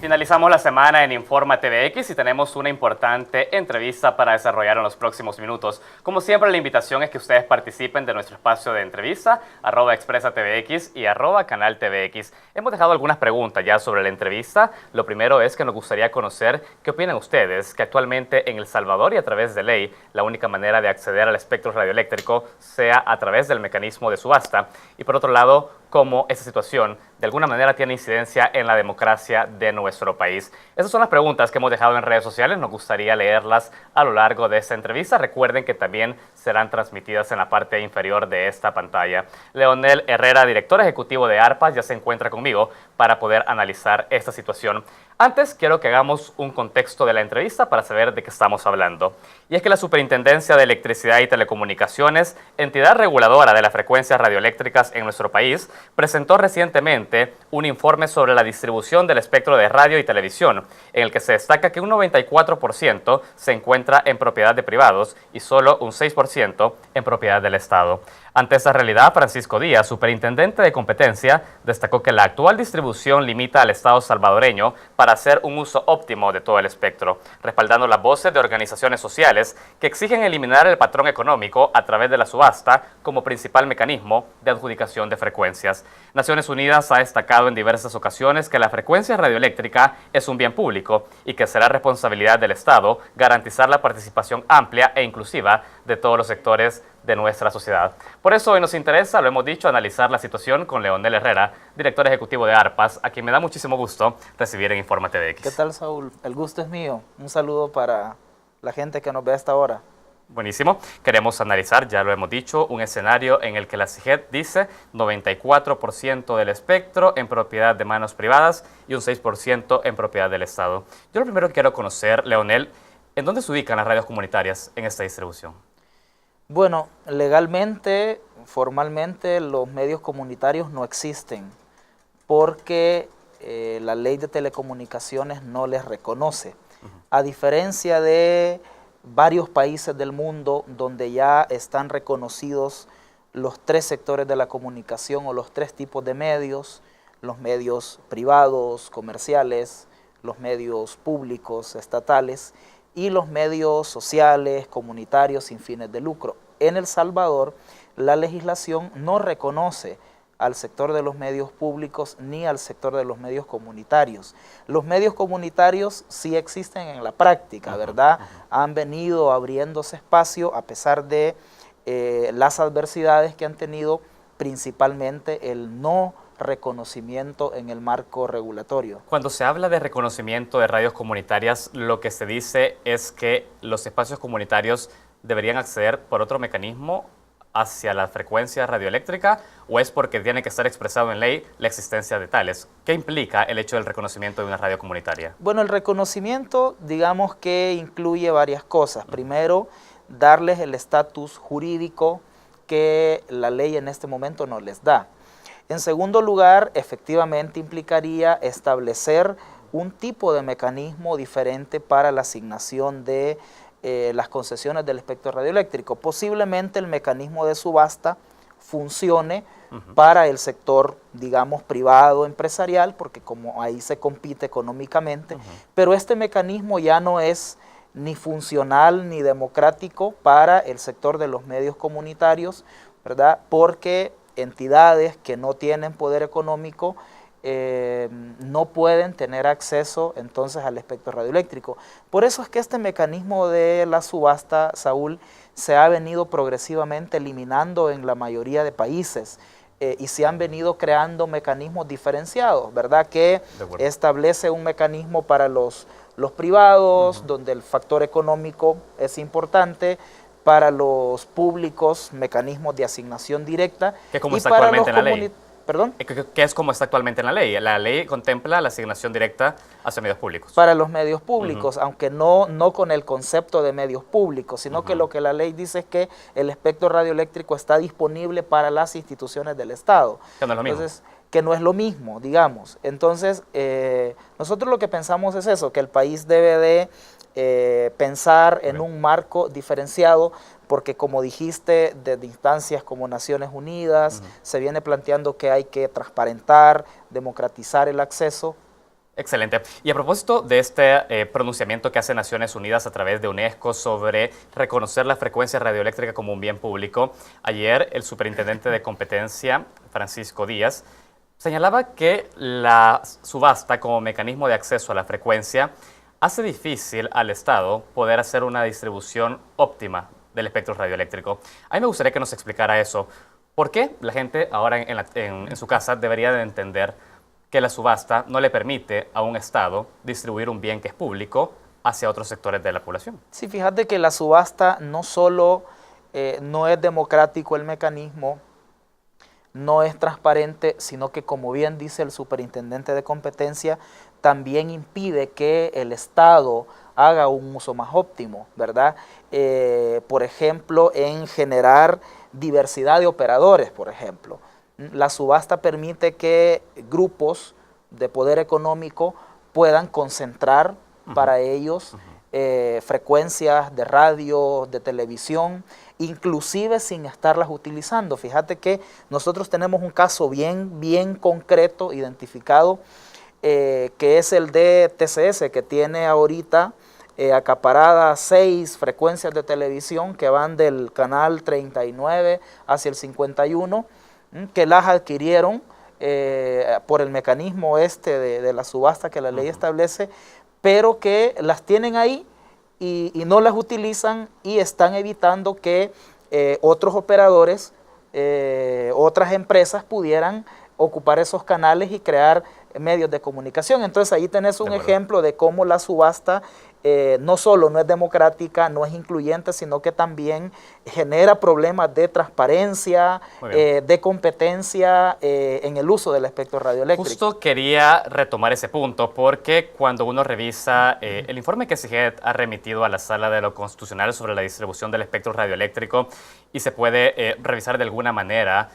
Finalizamos la semana en Informa TVX y tenemos una importante entrevista para desarrollar en los próximos minutos. Como siempre, la invitación es que ustedes participen de nuestro espacio de entrevista, @expresatvx y @canaltvx. Hemos dejado algunas preguntas ya sobre la entrevista. Lo primero es que nos gustaría conocer qué opinan ustedes que actualmente en El Salvador y a través de ley, la única manera de acceder al espectro radioeléctrico sea a través del mecanismo de subasta. Y por otro lado, cómo esa situación de alguna manera tiene incidencia en la democracia de nuestro país. Esas son las preguntas que hemos dejado en redes sociales. Nos gustaría leerlas a lo largo de esta entrevista. Recuerden que también serán transmitidas en la parte inferior de esta pantalla. Leonel Herrera, director ejecutivo de ARPAS, ya se encuentra conmigo para poder analizar esta situación. Antes, quiero que hagamos un contexto de la entrevista para saber de qué estamos hablando. Y es que la Superintendencia de Electricidad y Telecomunicaciones, entidad reguladora de las frecuencias radioeléctricas en nuestro país, presentó recientemente un informe sobre la distribución del espectro de radio y televisión, en el que se destaca que un 94% se encuentra en propiedad de privados y solo un 6% en propiedad del Estado. Ante esta realidad, Francisco Díaz, superintendente de competencia, destacó que la actual distribución limita al Estado salvadoreño para hacer un uso óptimo de todo el espectro, respaldando las voces de organizaciones sociales que exigen eliminar el patrón económico a través de la subasta como principal mecanismo de adjudicación de frecuencias. Naciones Unidas ha destacado en diversas ocasiones que la frecuencia radioeléctrica es un bien público y que será responsabilidad del Estado garantizar la participación amplia e inclusiva de todos los sectores de nuestra sociedad. Por eso hoy nos interesa, lo hemos dicho, analizar la situación con Leonel Herrera, director ejecutivo de ARPAS, a quien me da muchísimo gusto recibir en Informa TVX. ¿Qué tal, Saúl? El gusto es mío. Un saludo para la gente que nos ve a esta hora. Buenísimo. Queremos analizar, ya lo hemos dicho, un escenario en el que la CIGED dice 94% del espectro en propiedad de manos privadas y un 6% en propiedad del Estado. Yo lo primero que quiero conocer, Leonel, ¿en dónde se ubican las radios comunitarias en esta distribución? Bueno, legalmente, formalmente, los medios comunitarios no existen porque la ley de telecomunicaciones no les reconoce. A diferencia de varios países del mundo donde ya están reconocidos los tres sectores de la comunicación o los tres tipos de medios, los medios privados, comerciales, los medios públicos, estatales, y los medios sociales, comunitarios, sin fines de lucro. En El Salvador, la legislación no reconoce al sector de los medios públicos ni al sector de los medios comunitarios. Los medios comunitarios sí existen en la práctica, ¿verdad? Han venido abriéndose espacio a pesar de las adversidades que han tenido, principalmente el no reconocimiento en el marco regulatorio. Cuando se habla de reconocimiento de radios comunitarias, lo que se dice es que los espacios comunitarios deberían acceder por otro mecanismo hacia la frecuencia radioeléctrica, o es porque tiene que estar expresado en ley la existencia de tales. ¿Qué implica el hecho del reconocimiento de una radio comunitaria? Bueno, el reconocimiento, digamos que incluye varias cosas. Primero, darles el estatus jurídico que la ley en este momento no les da. En segundo lugar, efectivamente implicaría establecer un tipo de mecanismo diferente para la asignación de las concesiones del espectro radioeléctrico. Posiblemente el mecanismo de subasta funcione para el sector, digamos, privado, empresarial, porque como ahí se compite económicamente, pero este mecanismo ya no es ni funcional ni democrático para el sector de los medios comunitarios, ¿verdad? Porque entidades que no tienen poder económico no pueden tener acceso entonces al espectro radioeléctrico. Por eso es que este mecanismo de la subasta, Saúl, se ha venido progresivamente eliminando en la mayoría de países y se han venido creando mecanismos diferenciados, ¿verdad? Que establece un mecanismo para los privados, donde el factor económico es importante, para los públicos, mecanismos de asignación directa. Que como está actualmente en la ley. ¿Perdón? ¿Qué es como está actualmente en la ley? La ley contempla la asignación directa hacia medios públicos. Para los medios públicos, aunque no con el concepto de medios públicos, sino que lo que la ley dice es que el espectro radioeléctrico está disponible para las instituciones del Estado. Que no es lo mismo. Entonces, que no es lo mismo, digamos. Entonces, nosotros lo que pensamos es eso, que el país debe de pensar en un marco diferenciado, porque como dijiste, desde instancias como Naciones Unidas, se viene planteando que hay que transparentar, democratizar el acceso Excelente. Y a propósito de este pronunciamiento que hace Naciones Unidas a través de UNESCO sobre reconocer la frecuencia radioeléctrica como un bien público, ayer el superintendente de competencia, Francisco Díaz, señalaba que la subasta como mecanismo de acceso a la frecuencia hace difícil al Estado poder hacer una distribución óptima del espectro radioeléctrico. A mí me gustaría que nos explicara eso. ¿Por qué la gente ahora en su casa debería de entender que la subasta no le permite a un Estado distribuir un bien que es público hacia otros sectores de la población? Sí, fíjate que la subasta no solo no es democrático el mecanismo, no es transparente, sino que, como bien dice el superintendente de competencia, también impide que el Estado haga un uso más óptimo, ¿verdad? Por ejemplo, en generar diversidad de operadores, por ejemplo. La subasta permite que grupos de poder económico puedan concentrar para ellos frecuencias de radio, de televisión, inclusive sin estarlas utilizando. Fíjate que nosotros tenemos un caso bien concreto, identificado, que es el de TCS, que tiene ahorita acaparadas 6 frecuencias de televisión que van del canal 39 hacia el 51, que las adquirieron por el mecanismo de la subasta que la ley establece, pero que las tienen ahí y no las utilizan y están evitando que otros operadores, otras empresas pudieran ocupar esos canales y crear medios de comunicación. Entonces ahí tenés un ejemplo de cómo la subasta no solo no es democrática, no es incluyente, sino que también genera problemas de transparencia, de competencia en el uso del espectro radioeléctrico. Justo quería retomar ese punto porque cuando uno revisa el informe que CIGED ha remitido a la Sala de lo Constitucional sobre la distribución del espectro radioeléctrico y se puede revisar de alguna manera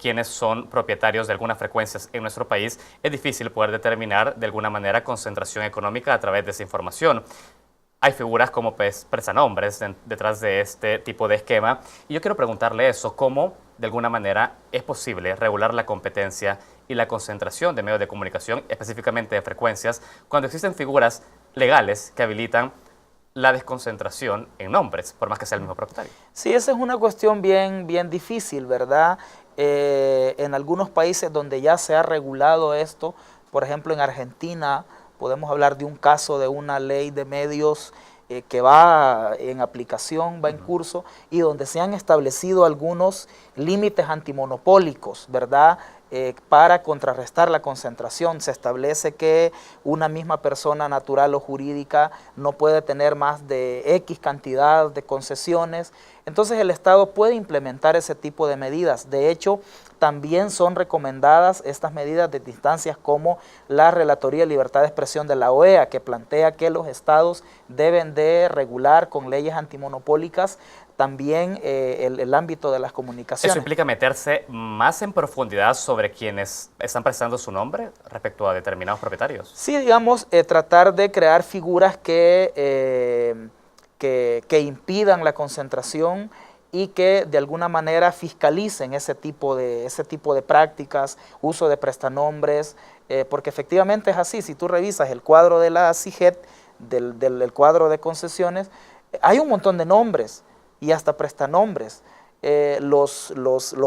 quiénes son propietarios de algunas frecuencias en nuestro país, es difícil poder determinar de alguna manera concentración económica a través de esa información. Hay figuras como prestanombres detrás de este tipo de esquema y yo quiero preguntarle eso, ¿cómo de alguna manera es posible regular la competencia y la concentración de medios de comunicación, específicamente de frecuencias, cuando existen figuras legales que habilitan la desconcentración en nombres, por más que sea el mismo propietario? Sí, esa es una cuestión bien difícil, ¿verdad? En algunos países donde ya se ha regulado esto, por ejemplo en Argentina, podemos hablar de un caso de una ley de medios que va en aplicación, va en curso, y donde se han establecido algunos límites antimonopólicos, ¿verdad? Para contrarrestar la concentración. Se establece que una misma persona natural o jurídica no puede tener más de X cantidad de concesiones. Entonces el Estado puede implementar ese tipo de medidas. De hecho, también son recomendadas estas medidas de instancias como la Relatoría de Libertad de Expresión de la OEA, que plantea que los estados deben de regular con leyes antimonopólicas también el ámbito de las comunicaciones. ¿Eso implica meterse más en profundidad sobre quienes están prestando su nombre respecto a determinados propietarios? Sí, digamos, tratar de crear figuras que impidan la concentración y que de alguna manera fiscalicen ese tipo de prácticas, uso de prestanombres, porque efectivamente es así. Si tú revisas el cuadro de la CIGED, del cuadro de concesiones, hay un montón de nombres y hasta prestanombres. Los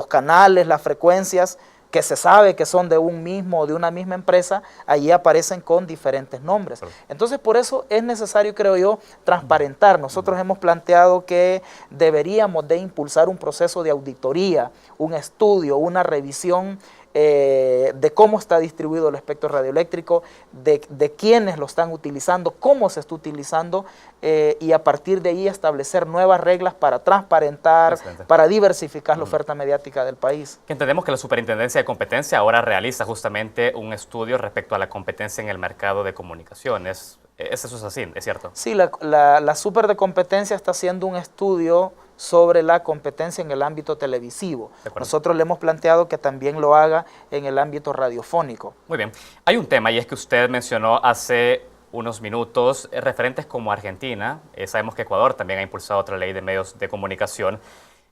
canales, las frecuencias que se sabe que son de una misma empresa, allí aparecen con diferentes nombres. Entonces, por eso es necesario, creo yo, transparentar. Nosotros hemos planteado que deberíamos de impulsar un proceso de auditoría, un estudio, una revisión de cómo está distribuido el espectro radioeléctrico, de quiénes lo están utilizando, cómo se está utilizando, y a partir de ahí establecer nuevas reglas para transparentar, para diversificar la oferta mediática del país. Entendemos que la Superintendencia de Competencia ahora realiza justamente un estudio respecto a la competencia en el mercado de comunicaciones. ¿Eso es así? ¿Es cierto? Sí, la Super de Competencia está haciendo un estudio sobre la competencia en el ámbito televisivo. Nosotros le hemos planteado que también lo haga en el ámbito radiofónico. Muy bien. Hay un tema y es que usted mencionó hace unos minutos referentes como Argentina. Sabemos que Ecuador también ha impulsado otra ley de medios de comunicación.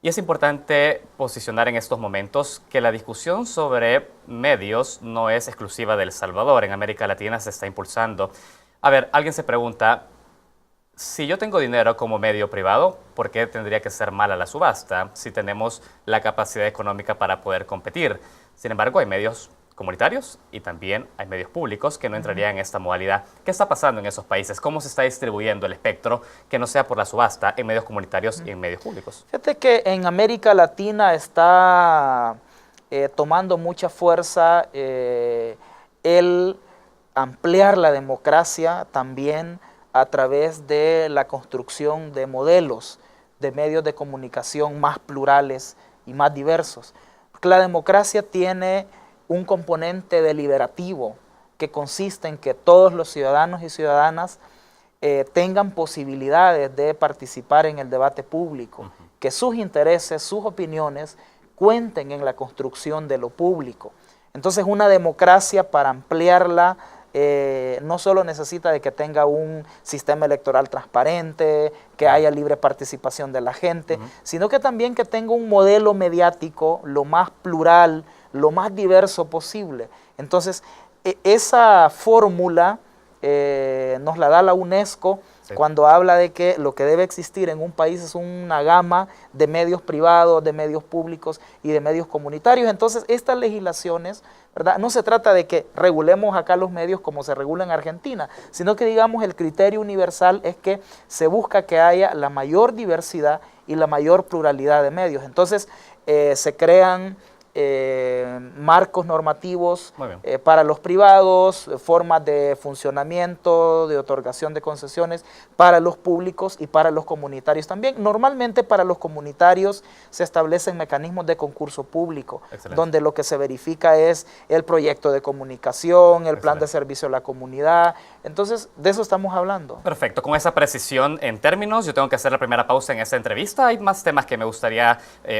Y es importante posicionar en estos momentos que la discusión sobre medios no es exclusiva de El Salvador. En América Latina se está impulsando. A ver, alguien se pregunta, si yo tengo dinero como medio privado, ¿por qué tendría que ser mala la subasta si tenemos la capacidad económica para poder competir? Sin embargo, hay medios comunitarios y también hay medios públicos que no entrarían en esta modalidad. ¿Qué está pasando en esos países? ¿Cómo se está distribuyendo el espectro que no sea por la subasta en medios comunitarios y en medios públicos? Fíjate que en América Latina está tomando mucha fuerza el ampliar la democracia también a través de la construcción de modelos de medios de comunicación más plurales y más diversos. Porque la democracia tiene un componente deliberativo que consiste en que todos los ciudadanos y ciudadanas tengan posibilidades de participar en el debate público, que sus intereses, sus opiniones cuenten en la construcción de lo público. Entonces una democracia, para ampliarla, no solo necesita de que tenga un sistema electoral transparente, que haya libre participación de la gente, sino que también que tenga un modelo mediático lo más plural, lo más diverso posible. Entonces, esa fórmula nos la da la UNESCO cuando habla de que lo que debe existir en un país es una gama de medios privados, de medios públicos y de medios comunitarios. Entonces, estas legislaciones, ¿verdad? No se trata de que regulemos acá los medios como se regula en Argentina, sino que, digamos, el criterio universal es que se busca que haya la mayor diversidad y la mayor pluralidad de medios. Entonces, se crean marcos normativos para los privados, formas de funcionamiento, de otorgación de concesiones para los públicos y para los comunitarios también. Normalmente para los comunitarios se establecen mecanismos de concurso público, donde lo que se verifica es el proyecto de comunicación, el plan de servicio a la comunidad. Entonces, de eso estamos hablando. Perfecto, con esa precisión en términos, yo tengo que hacer la primera pausa en esta entrevista. Hay más temas que me gustaría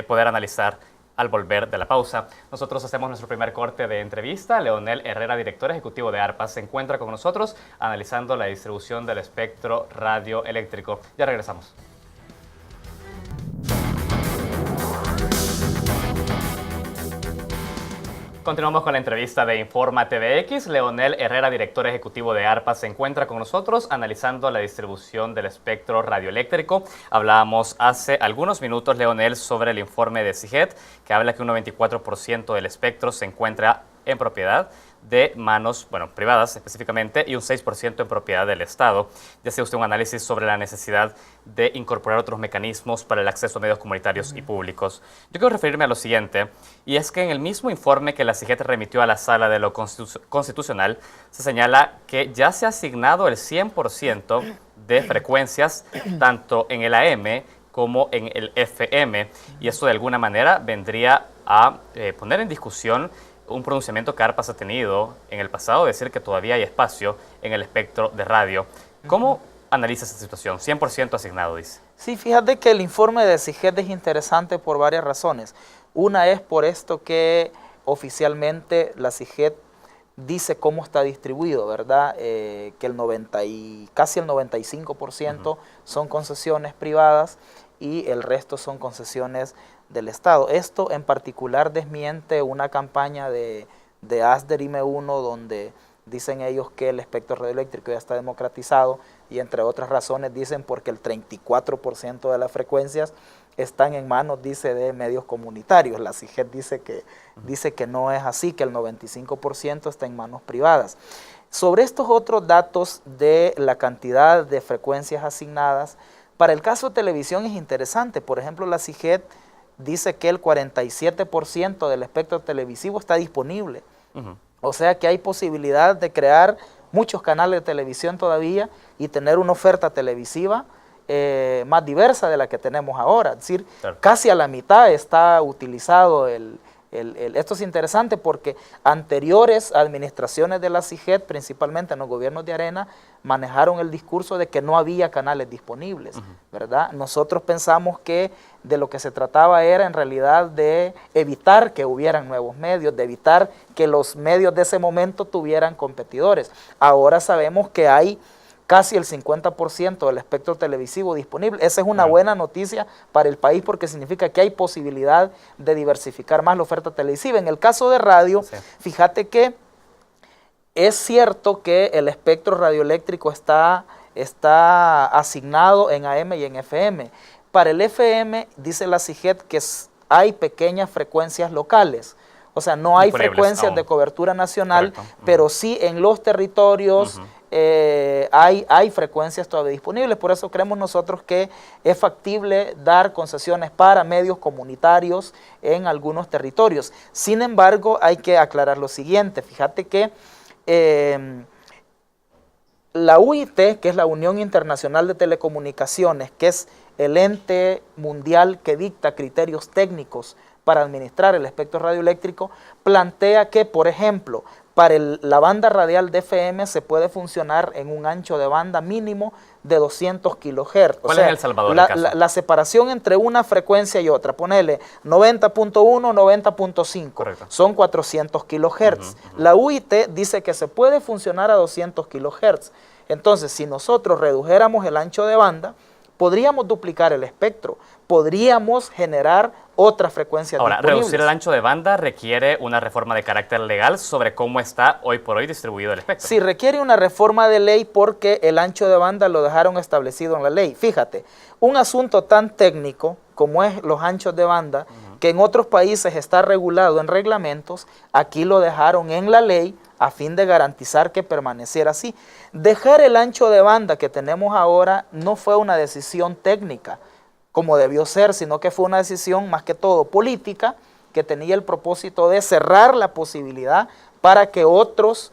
poder analizar al volver de la pausa. Nosotros hacemos nuestro primer corte de entrevista. Leonel Herrera, director ejecutivo de ARPA, se encuentra con nosotros analizando la distribución del espectro radioeléctrico. Ya regresamos. Continuamos con la entrevista de Informa TVX. Leonel Herrera, director ejecutivo de ARPA, se encuentra con nosotros analizando la distribución del espectro radioeléctrico. Hablábamos hace algunos minutos, Leonel, sobre el informe de CIGED, que habla que un 94% del espectro se encuentra en propiedad de manos, privadas específicamente, y un 6% en propiedad del Estado. Ya hace usted un análisis sobre la necesidad de incorporar otros mecanismos para el acceso a medios comunitarios y públicos. Yo quiero referirme a lo siguiente, y es que en el mismo informe que la CIGED remitió a la Sala de lo Constitucional, se señala que ya se ha asignado el 100% de frecuencias, tanto en el AM como en el FM, y eso de alguna manera vendría a poner en discusión un pronunciamiento que ARPAS ha tenido en el pasado, decir que todavía hay espacio en el espectro de radio. ¿Cómo analiza esta situación? 100% asignado, dice. Sí, fíjate que el informe de CIGED es interesante por varias razones. Una es por esto que oficialmente la CIGED dice cómo está distribuido, ¿verdad? Que casi el 95% son concesiones privadas y el resto son concesiones del Estado. Esto en particular desmiente una campaña de ASDER y ME1 donde dicen ellos que el espectro radioeléctrico ya está democratizado y entre otras razones dicen porque el 34% de las frecuencias están en manos, dice, de medios comunitarios. La CIGED dice que no es así, que el 95% está en manos privadas. Sobre estos otros datos de la cantidad de frecuencias asignadas, para el caso de televisión es interesante. Por ejemplo, la CIGED dice que el 47% del espectro televisivo está disponible. O sea que hay posibilidad de crear muchos canales de televisión todavía y tener una oferta televisiva más diversa de la que tenemos ahora. Es decir, casi a la mitad está utilizado esto es interesante porque anteriores administraciones de la CIGED, principalmente en los gobiernos de Arena, manejaron el discurso de que no había canales disponibles, ¿verdad? Nosotros pensamos que de lo que se trataba era en realidad de evitar que hubieran nuevos medios, de evitar que los medios de ese momento tuvieran competidores. Ahora sabemos que hay casi el 50% del espectro televisivo disponible. Esa es una buena noticia para el país porque significa que hay posibilidad de diversificar más la oferta televisiva. En el caso de radio, fíjate que es cierto que el espectro radioeléctrico está asignado en AM y en FM. Para el FM, dice la CIGET que hay pequeñas frecuencias locales. O sea, no hay frecuencias de cobertura nacional, pero sí en los territorios hay frecuencias todavía disponibles. Por eso creemos nosotros que es factible dar concesiones para medios comunitarios en algunos territorios. Sin embargo, hay que aclarar lo siguiente. Fíjate que la UIT, que es la Unión Internacional de Telecomunicaciones, que es el ente mundial que dicta criterios técnicos para administrar el espectro radioeléctrico, plantea que, por ejemplo, para la banda radial de FM se puede funcionar en un ancho de banda mínimo de 200 kHz. ¿Cuál es El Salvador? La separación entre una frecuencia y otra, ponele 90.1, 90.5, son 400 kHz. La UIT dice que se puede funcionar a 200 kHz. Entonces, si nosotros redujéramos el ancho de banda, podríamos duplicar el espectro, podríamos generar otras frecuencias disponibles. Ahora, reducir el ancho de banda requiere una reforma de carácter legal sobre cómo está hoy por hoy distribuido el espectro. Sí, requiere una reforma de ley porque el ancho de banda lo dejaron establecido en la ley. Fíjate, un asunto tan técnico como es los anchos de banda, que en otros países está regulado en reglamentos, aquí lo dejaron en la ley a fin de garantizar que permaneciera así. Dejar el ancho de banda que tenemos ahora no fue una decisión técnica, como debió ser, sino que fue una decisión más que todo política, que tenía el propósito de cerrar la posibilidad para que otras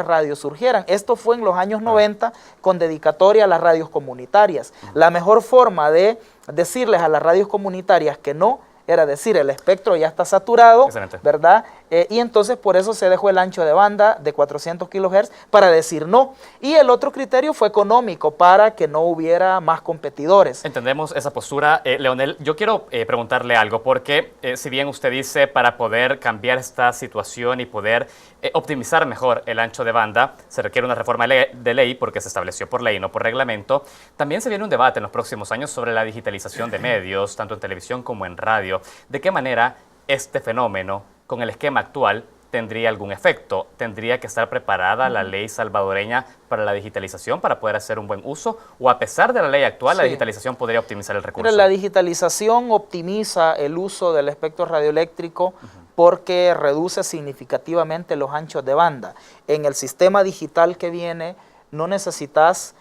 radios surgieran. Esto fue en los años 90 con dedicatoria a las radios comunitarias. La mejor forma de decirles a las radios comunitarias que no, era decir, el espectro ya está saturado, ¿verdad? Y entonces por eso se dejó el ancho de banda de 400 kHz para decir no. Y el otro criterio fue económico, para que no hubiera más competidores. Entendemos esa postura. Leonel, yo quiero preguntarle algo, porque si bien usted dice para poder cambiar esta situación y poder optimizar mejor el ancho de banda, se requiere una reforma de ley porque se estableció por ley, no por reglamento, también se viene un debate en los próximos años sobre la digitalización de medios, tanto en televisión como en radio. ¿De qué manera este fenómeno, con el esquema actual, tendría algún efecto? ¿Tendría que estar preparada la ley salvadoreña para la digitalización para poder hacer un buen uso? ¿O a pesar de la ley actual, la digitalización podría optimizar el recurso? Mira, la digitalización optimiza el uso del espectro radioeléctrico porque reduce significativamente los anchos de banda. En el sistema digital que viene, no necesitas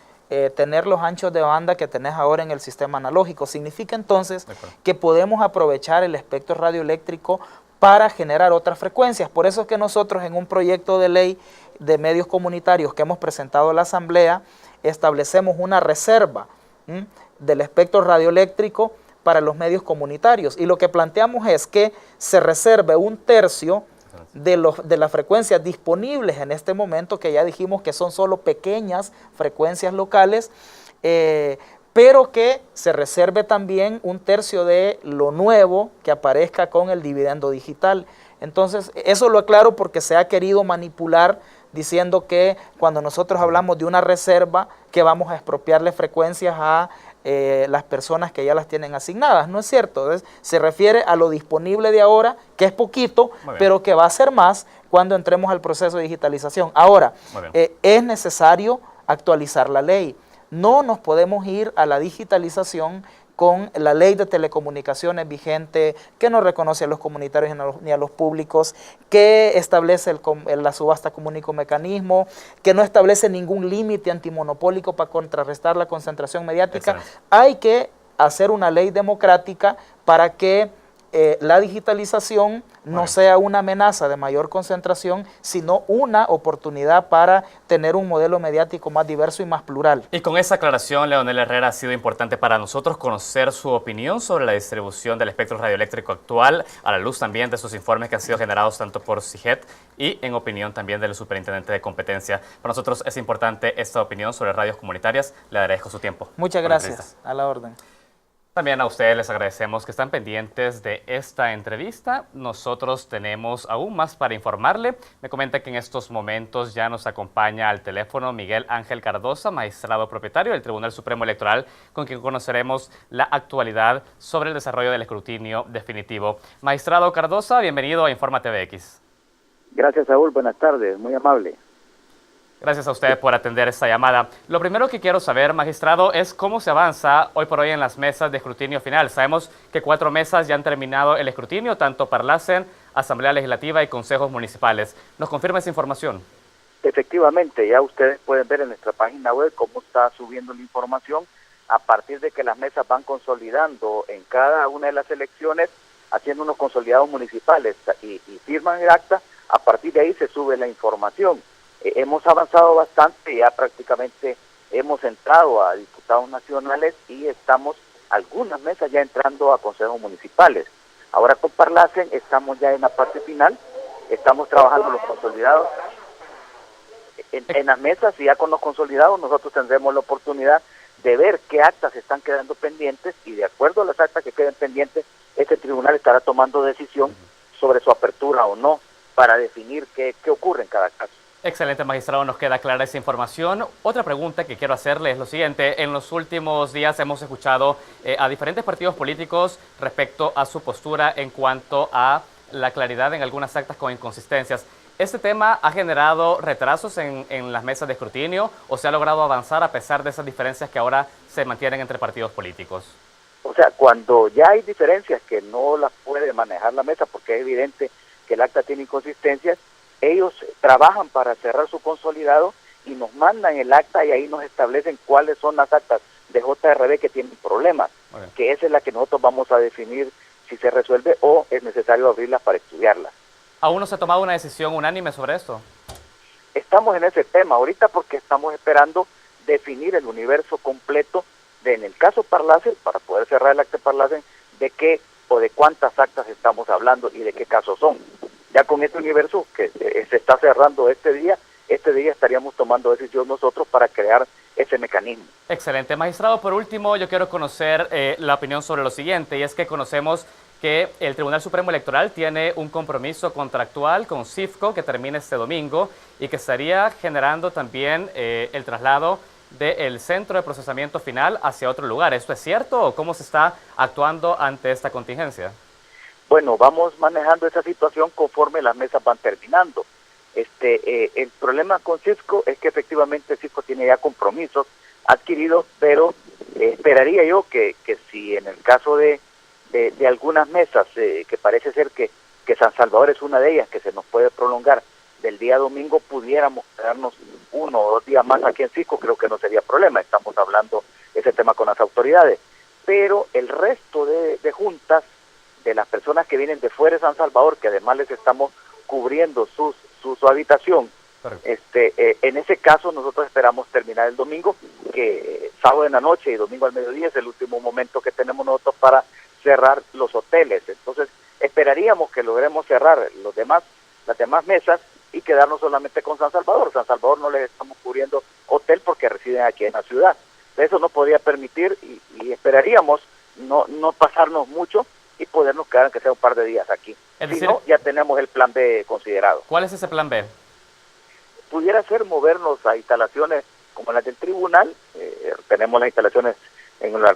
tener los anchos de banda que tenés ahora en el sistema analógico. Significa entonces que podemos aprovechar el espectro radioeléctrico para generar otras frecuencias. Por eso es que nosotros en un proyecto de ley de medios comunitarios que hemos presentado a la Asamblea, establecemos una reserva del espectro radioeléctrico para los medios comunitarios. Y lo que planteamos es que se reserve 1/3 de las frecuencias disponibles en este momento, que ya dijimos que son solo pequeñas frecuencias locales, pero que se reserve también 1/3 de lo nuevo que aparezca con el dividendo digital. Entonces, eso lo aclaro porque se ha querido manipular diciendo que cuando nosotros hablamos de una reserva, que vamos a expropiarle frecuencias a las personas que ya las tienen asignadas. No es cierto. Entonces, se refiere a lo disponible de ahora, que es poquito, pero que va a ser más cuando entremos al proceso de digitalización. Ahora, es necesario actualizar la ley. No nos podemos ir a la digitalización con la ley de telecomunicaciones vigente, que no reconoce a los comunitarios ni a los públicos, que establece la subasta como único mecanismo, que no establece ningún límite antimonopólico para contrarrestar la concentración mediática. Hay que hacer una ley democrática para que la digitalización no sea una amenaza de mayor concentración, sino una oportunidad para tener un modelo mediático más diverso y más plural. Y con esa aclaración, Leonel Herrera, ha sido importante para nosotros conocer su opinión sobre la distribución del espectro radioeléctrico actual, a la luz también de esos informes que han sido generados tanto por CIGET y en opinión también del superintendente de competencia. Para nosotros es importante esta opinión sobre radios comunitarias. Le agradezco su tiempo. Muchas gracias. A la orden. También a ustedes les agradecemos que están pendientes de esta entrevista. Nosotros tenemos aún más para informarle. Me comenta que en estos momentos ya nos acompaña al teléfono Miguel Ángel Cardosa, magistrado propietario del Tribunal Supremo Electoral, con quien conoceremos la actualidad sobre el desarrollo del escrutinio definitivo. Magistrado Cardosa, bienvenido a Informa TVX. Gracias, Saúl. Buenas tardes. Muy amable. Gracias a usted por atender esta llamada. Lo primero que quiero saber, magistrado, es cómo se avanza hoy por hoy en las mesas de escrutinio final. Sabemos que 4 mesas ya han terminado el escrutinio, tanto Parlacen, Asamblea Legislativa y consejos municipales. ¿Nos confirma esa información? Efectivamente, ya ustedes pueden ver en nuestra página web cómo está subiendo la información a partir de que las mesas van consolidando en cada una de las elecciones, haciendo unos consolidados municipales y firman el acta. A partir de ahí se sube la información. Hemos avanzado bastante, ya prácticamente hemos entrado a diputados nacionales y estamos algunas mesas ya entrando a consejos municipales. Ahora con Parlacen estamos ya en la parte final, estamos trabajando los consolidados. En las mesas y ya con los consolidados nosotros tendremos la oportunidad de ver qué actas están quedando pendientes y de acuerdo a las actas que queden pendientes, este tribunal estará tomando decisión sobre su apertura o no para definir qué ocurre en cada caso. Excelente, magistrado, nos queda clara esa información. Otra pregunta que quiero hacerle es lo siguiente. En los últimos días hemos escuchado a diferentes partidos políticos respecto a su postura en cuanto a la claridad en algunas actas con inconsistencias. ¿Este tema ha generado retrasos en las mesas de escrutinio o se ha logrado avanzar a pesar de esas diferencias que ahora se mantienen entre partidos políticos? O sea, cuando ya hay diferencias que no las puede manejar la mesa porque es evidente que el acta tiene inconsistencias, ellos trabajan para cerrar su consolidado y nos mandan el acta y ahí nos establecen cuáles son las actas de JRB que tienen problemas, que esa es la que nosotros vamos a definir si se resuelve o es necesario abrirlas para estudiarlas. ¿Aún no se ha tomado una decisión unánime sobre esto? Estamos en ese tema ahorita porque estamos esperando definir el universo completo de, en el caso Parlacen, para poder cerrar el acta de Parlacen, de qué o de cuántas actas estamos hablando y de qué casos son. Ya con este universo que se está cerrando este día estaríamos tomando decisión nosotros para crear ese mecanismo. Excelente. Magistrado, por último, yo quiero conocer la opinión sobre lo siguiente, y es que conocemos que el Tribunal Supremo Electoral tiene un compromiso contractual con CIFCO que termina este domingo y que estaría generando también el traslado del centro de procesamiento final hacia otro lugar. ¿Esto es cierto o cómo se está actuando ante esta contingencia? Bueno, vamos manejando esa situación conforme las mesas van terminando. El problema con Cisco es que efectivamente Cisco tiene ya compromisos adquiridos, pero esperaría yo que si en el caso de algunas mesas, que parece ser que San Salvador es una de ellas, que se nos puede prolongar del día domingo, pudiéramos quedarnos 1 o 2 días más aquí en Cisco, creo que no sería problema, estamos hablando ese tema con las autoridades. Pero el resto de juntas, de las personas que vienen de fuera de San Salvador, que además les estamos cubriendo su habitación, en ese caso nosotros esperamos terminar el domingo, que sábado en la noche y domingo al mediodía es el último momento que tenemos nosotros para cerrar los hoteles. Entonces esperaríamos que logremos cerrar las demás mesas y quedarnos solamente con San Salvador. San Salvador no les estamos cubriendo hotel porque residen aquí en la ciudad. Eso nos podría permitir y esperaríamos no pasarnos mucho y podernos quedar aunque sea un par de días aquí. Si no, ya tenemos el plan B considerado. ¿Cuál es ese plan B? Pudiera ser movernos a instalaciones como las del tribunal, tenemos las instalaciones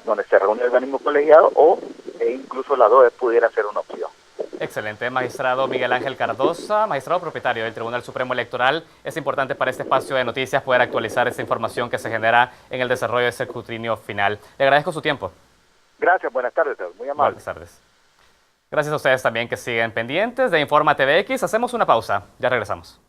donde se reúne el organismo colegiado, o incluso la DOE pudiera ser una opción. Excelente, magistrado Miguel Ángel Cardosa, magistrado propietario del Tribunal Supremo Electoral. Es importante para este espacio de noticias poder actualizar esta información que se genera en el desarrollo de ese escrutinio final. Le agradezco su tiempo. Gracias, buenas tardes, muy amable. Buenas tardes. Gracias a ustedes también que siguen pendientes de Informa TVX. Hacemos una pausa, ya regresamos.